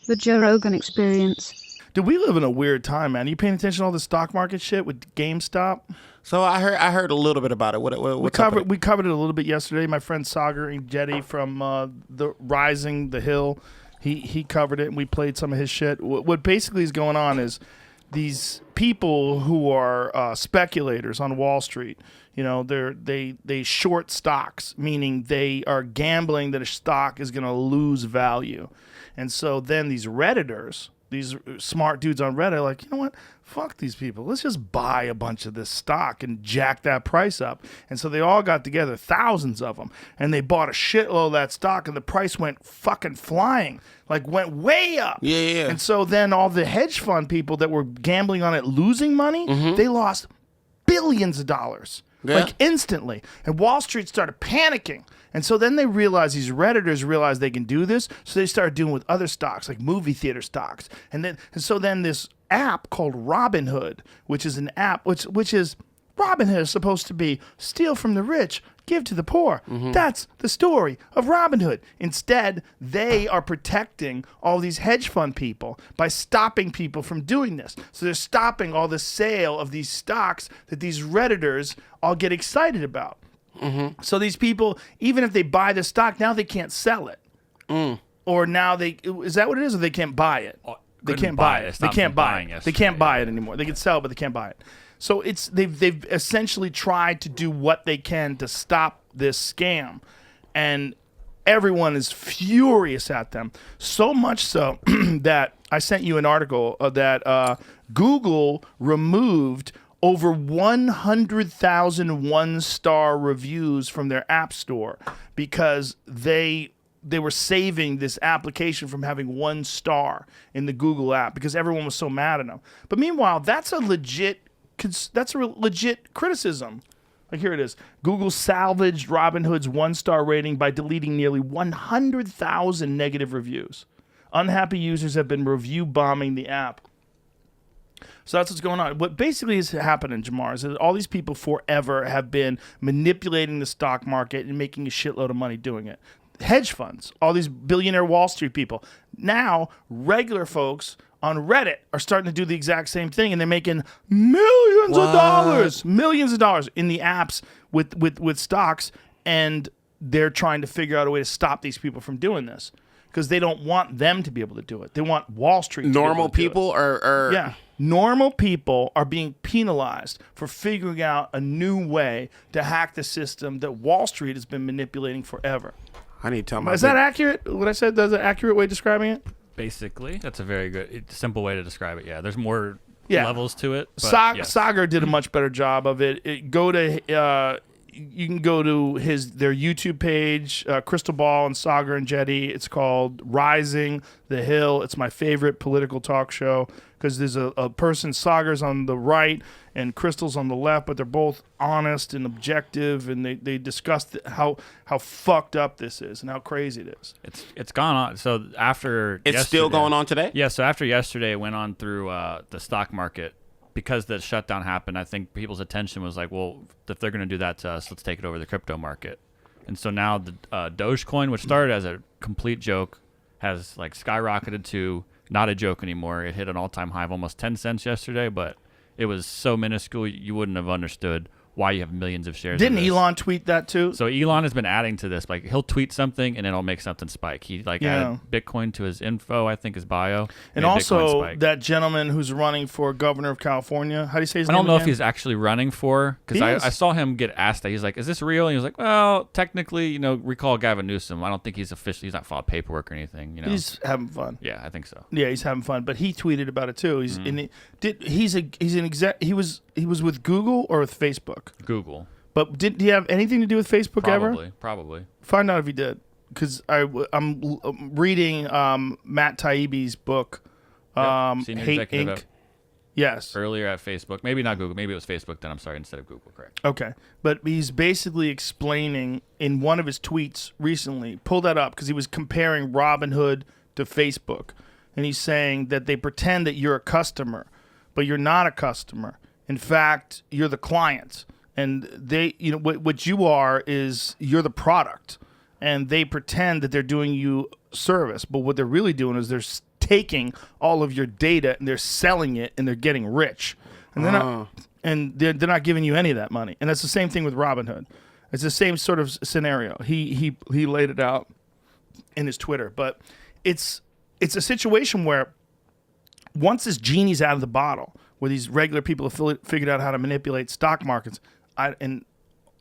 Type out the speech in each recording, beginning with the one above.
The Joe Rogan Experience. Dude, we live in a weird time, man. You paying attention to all the stock market shit with GameStop? So I heard a little bit about it. We covered it a little bit yesterday. My friend Sagar and Jetty from the Rising the Hill, he covered it, and we played some of his shit. What basically is going on is these people who are speculators on Wall Street. You know, they short stocks, meaning they are gambling that a stock is going to lose value, and so then these Redditors, these smart dudes on Reddit are like, you know what? Fuck these people. Let's just buy a bunch of this stock and jack that price up. And so they all got together, thousands of them, and they bought a shitload of that stock, and the price went fucking flying, like went way up. Yeah. And so then all the hedge fund people that were gambling on it losing money, they lost billions of dollars. Yeah. Like instantly. And Wall Street started panicking. And so then they realized, these Redditors realized they can do this. So they started doing with other stocks, like movie theater stocks. And so then this app called Robinhood, which is an app, which is, Robinhood is supposed to be steal from the rich, give to the poor. That's the story of Robinhood. Instead, they are protecting all these hedge fund people by stopping people from doing this. So they're stopping all the sale of these stocks that these Redditors all get excited about. So these people, even if they buy the stock, now they can't sell it. Or now is that what it is? Or they can't buy it? They can't buy it. They can't buy it. They can't buy it anymore. They can sell it, but they can't buy it. So they've essentially tried to do what they can to stop this scam, and everyone is furious at them. So much so that I sent you an article that Google removed over 100,000 one-star reviews from their app store because they were saving this application from having 1 star in the Google app because everyone was so mad at them. But meanwhile, that's a legit criticism. Like, here it is. Google salvaged Robinhood's 1-star rating by deleting nearly 100,000 negative reviews. Unhappy users have been review bombing the app. So that's what's going on. What basically is happening, Jamar, is that all these people forever have been manipulating the stock market and making a shitload of money doing it. Hedge funds, all these billionaire Wall Street people. Now, regular folks on Reddit are starting to do the exact same thing, and they're making millions of dollars in the apps with stocks, and they're trying to figure out a way to stop these people from doing this because they don't want them to be able to do it. They want Wall Street to normal be able to people do it. are Yeah. Normal people are being penalized for figuring out a new way to hack the system that Wall Street has been manipulating forever. I need to tell my Is that accurate? What I said, that's an accurate way of describing it? Basically, that's a very good, simple way to describe it. Yeah, there's more Yeah. levels to it. But yes. Sagar did a much better job of it. You can go to their YouTube page, Crystal Ball and Sagar and Jetty. It's called Rising the Hill. It's my favorite political talk show because there's a person, Sagar's on the right and Crystal's on the left, but they're both honest and objective, and they discuss how fucked up this is and how crazy it is. It's gone on. So after It's still going on today? Yeah, so after yesterday, it went on through the stock market. Because the shutdown happened, I think people's attention was like, well, if they're going to do that to us, let's take it over the crypto market. And so now the Dogecoin, which started as a complete joke, has like skyrocketed to not a joke anymore. It hit an all-time high of almost 10 cents yesterday, but it was so minuscule you wouldn't have understood why you have millions of shares. Didn't of this. Elon tweet that too? So Elon has been adding to this. Like, he'll tweet something and it'll make something spike. He added Bitcoin to his info, I think his bio. And also that gentleman who's running for governor of California. How do you say his name? I don't know again? if he's actually running for, because I saw him get asked that. He's like, is this real? And he was like, well, technically, recall Gavin Newsom. I don't think he's officially, he's not filed paperwork or anything. He's having fun. Yeah, I think so. Yeah, he's having fun. But he tweeted about it too. He was with Google or with Facebook? Google. But did he have anything to do with Facebook ever? Probably. Find out if he did, because I'm reading Matt Taibbi's book, Hate Inc. Yes. Earlier at Facebook, maybe not Google, maybe it was Facebook. Then I'm sorry, instead of Google, correct? Okay, but he's basically explaining in one of his tweets recently. Pull that up because he was comparing Robinhood to Facebook, and he's saying that they pretend that you're a customer, but you're not a customer. In fact, you're the client. And they, what you are is you're the product, and they pretend that they're doing you service, but what they're really doing is they're taking all of your data and they're selling it and they're getting rich, and they're not giving you any of that money. And that's the same thing with Robinhood. It's the same sort of scenario. He laid it out in his Twitter, but it's a situation where once this genie's out of the bottle, where these regular people have figured out how to manipulate stock markets, and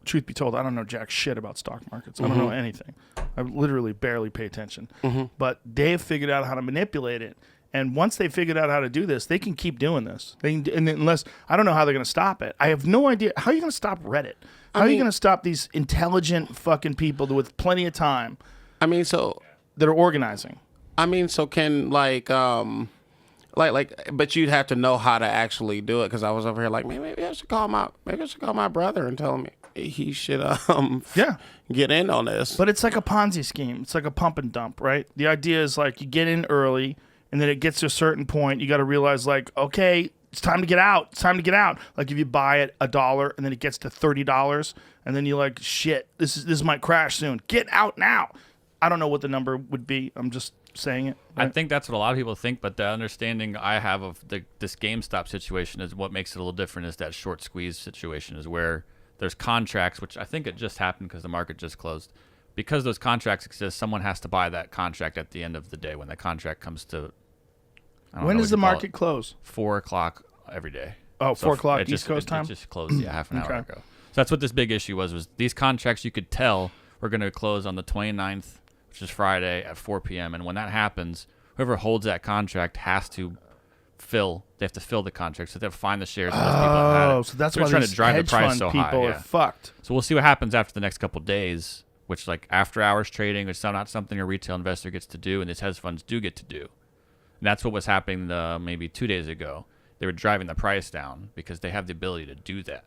truth be told, I don't know jack shit about stock markets. I don't know anything. I literally barely pay attention. But they've figured out how to manipulate it. And once they figured out how to do this, they can keep doing this. And unless I don't know how they're going to stop it. I have no idea. How are you going to stop Reddit? How are you going to stop these intelligent fucking people with plenty of time? I mean, so that are organizing. I mean, so can like, but you'd have to know how to actually do it. Because I was over here like, maybe I should call my brother and tell him he should get in on this. But it's like a Ponzi scheme. It's like a pump and dump, right? The idea is like you get in early, and then it gets to a certain point, you got to realize like, okay, it's time to get out. It's time to get out. Like if you buy it $1 and then it gets to $30, and then you're like, shit, this might crash soon. Get out now. I don't know what the number would be. I'm just saying it. Right? I think that's what a lot of people think, but the understanding I have of this GameStop situation is what makes it a little different is that short squeeze situation is where there's contracts, which I think it just happened because the market just closed. Because those contracts exist, someone has to buy that contract at the end of the day when that contract comes to. When does the market close? 4 o'clock every day. Oh, 4 o'clock East Coast time? It just closed, half an hour ago. So that's what this big issue was these contracts you could tell were going to close on the 29th, which is Friday at 4 p.m. And when that happens, whoever holds that contract has to they have to fill the contract. So they have to find the shares of those people that had it. So that's They're why trying these to drive hedge the price fund so people high. are fucked. So we'll see what happens after the next couple of days, which like after hours trading is not something a retail investor gets to do, and these hedge funds do get to do. And that's what was happening maybe 2 days ago. They were driving the price down because they have the ability to do that.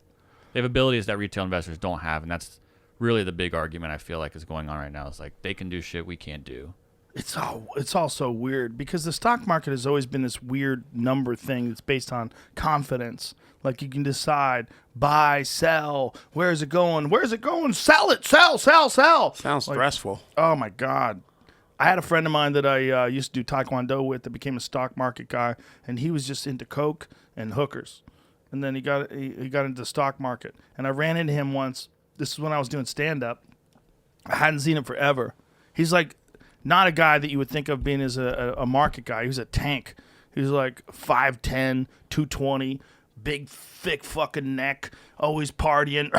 They have abilities that retail investors don't have, and that's really the big argument I feel like is going on right now. Is like they can do shit we can't do. It's all so weird because the stock market has always been this weird number thing that's based on confidence. Like you can decide, buy, sell, where's it going? Where's it going? Sell it, sell. Sounds stressful. Oh my God. I had a friend of mine that I used to do Taekwondo with that became a stock market guy, and he was just into coke and hookers. And then he got into the stock market. And I ran into him once. This is when I was doing stand-up. I hadn't seen him forever. He's like not a guy that you would think of being as a market guy. He was a tank. He was like 5'10", 220, big, thick fucking neck, always partying.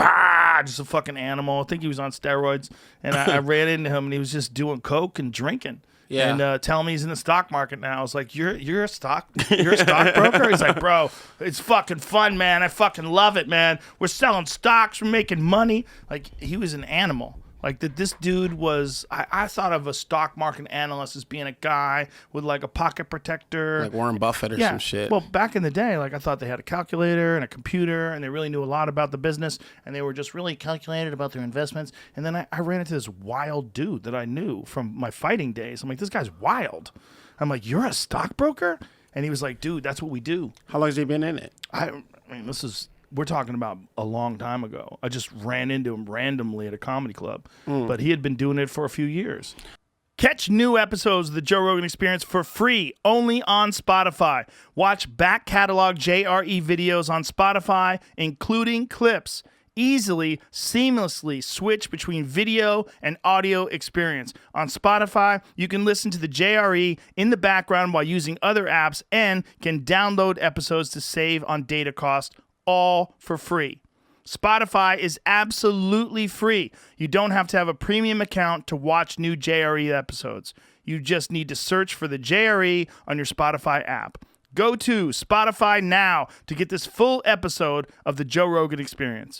Just a fucking animal. I think he was on steroids. And I ran into him, and he was just doing coke and drinking. Yeah. And telling me he's in the stock market now. I was like, you're a stockbroker? He's like, bro, it's fucking fun, man. I fucking love it, man. We're selling stocks. We're making money. Like, he was an animal. Like, this dude was, I thought of a stock market analyst as being a guy with, like, a pocket protector. Like Warren Buffett or some shit. Well, back in the day, like, I thought they had a calculator and a computer, and they really knew a lot about the business, and they were just really calculated about their investments. And then I ran into this wild dude that I knew from my fighting days. I'm like, this guy's wild. I'm like, you're a stockbroker? And he was like, dude, that's what we do. How long has he been in it? I mean, we're talking about a long time ago. I just ran into him randomly at a comedy club, but he had been doing it for a few years. Catch new episodes of the Joe Rogan Experience for free only on Spotify. Watch back catalog JRE videos on Spotify, including clips. Easily, seamlessly switch between video and audio experience. On Spotify, you can listen to the JRE in the background while using other apps and can download episodes to save on data cost, all for free. Spotify is absolutely free. You don't have to have a premium account to watch new JRE episodes. You just need to search for the JRE on your Spotify app. Go to Spotify now to get this full episode of the Joe Rogan Experience.